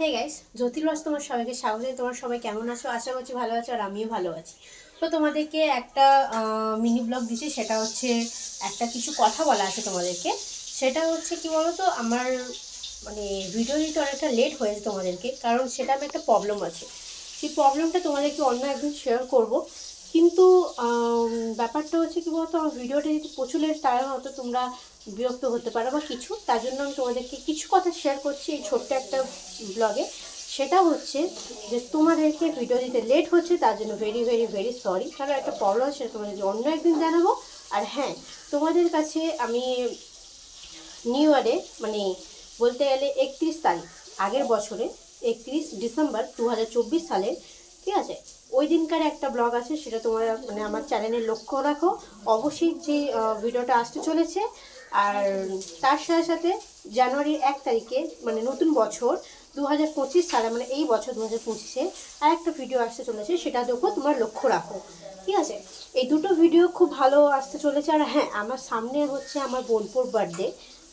Hey guys, জ্যোতির্বাস তোমার সবাইকে স্বাগত। তোমার সবাই কেমন আছো? আশা করছি ভালো আছো, আর আমিও ভালো আছি। তো তোমাদেরকে একটা মিনি ব্লগ দিচ্ছি। সেটা হচ্ছে একটা কিছু কথা বলা আছে তোমাদেরকে। সেটা হচ্ছে কি বলো তো, আমার মানে ভিডিও দিতে অনেকটা লেট হয়েছে তোমাদেরকে, কারণ সেটা আমি একটা প্রবলেম আছে। সেই প্রবলেমটা তোমাদেরকে অন্য একদিন শেয়ার করব। কিন্তু ব্যাপারটা হচ্ছে কি বলতো, আমার ভিডিওটা যদি প্রচুর লেট, তাহলে হয়তো তোমরা বিরক্ত হতে পারো বা কিছু, তার জন্য আমি তোমাদেরকে কিছু কথা শেয়ার করছি এই ছোট্ট একটা ব্লগে। সেটা হচ্ছে যে তোমাদেরকে ভিডিও দিতে লেট হচ্ছে, তার জন্য ভেরি ভেরি ভেরি সরি। কারণ একটা প্রবলেম আছে, সেটা তোমাদেরকে অন্য একদিন জানাবো। আর হ্যাঁ, তোমাদের কাছে আমি নিউ ইয়ারে মানে বলতে গেলে 31 তারিখ আগের বছরে 31 ডিসেম্বর 2024 সালের, ঠিক আছে, ওই দিনকার একটা ব্লগ আছে, সেটা তোমরা মানে আমার চ্যানেলে লক্ষ্য রাখো। অবশ্যই যে ভিডিওটা আসতে চলেছে। আর তার সাথে সাথে জানুয়ারির 1 তারিখে মানে নতুন বছর 2025 সালে, মানে এই বছর 2025-এ আর একটা ভিডিও আসতে চলেছে, সেটা দেখো তোমরা লক্ষ্য রাখো, ঠিক আছে। এই দুটো ভিডিও খুব ভালো আসতে চলেছে। আর হ্যাঁ, আমার সামনে হচ্ছে আমার বোনপোর বার্থডে।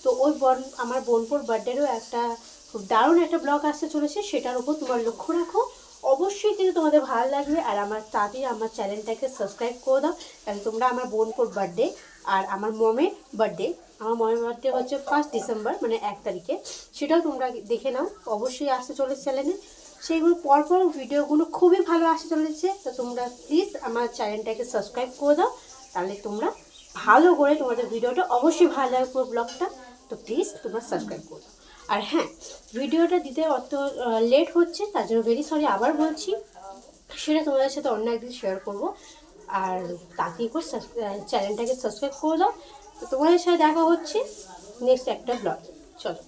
তো ওই আমার বোনপোর বার্থডেরও একটা খুব দারুণ একটা ব্লগ আসতে চলেছে, সেটার উপর তোমার লক্ষ্য রাখো। অবশ্যই কিন্তু তোমাদের ভালো লাগবে। আর আমার তাড়াতাড়ি আমার চ্যানেলটাকে সাবস্ক্রাইব করে দাও, কারণ তোমরা আমার বোনপোর বার্থডে আর আমার মমের বার্থডে, আমার মমের বার্থডে হচ্ছে 1 ডিসেম্বর মানে 1 তারিখে, সেটাও তোমরা দেখে নাও। অবশ্যই আসতে চলেছে চ্যানেলে সেইগুলো, পরপর ভিডিওগুলো খুবই ভালো আসতে চলেছে। তো তোমরা প্লিজ আমার চ্যানেলটাকে সাবস্ক্রাইব করে দাও, তাহলে তোমরা ভালো করে তোমাদের ভিডিওটা অবশ্যই ভালো লাগবে পুরো ব্লগটা। তো প্লিজ তোমরা সাবস্ক্রাইব করে দাও। আর হ্যাঁ, ভিডিওটা দিতে অত লেট হচ্ছে, তার জন্য ভেরি সরি আবার বলছি। সেটা তোমাদের সাথে অন্য একদিন শেয়ার করবো। আর তাড়াতাড়ি করে চ্যানেলটাকে সাবস্ক্রাইব করে দাও। তো তোমাদের সাথে দেখা হচ্ছে নেক্সট একটা ব্লগ। চলো।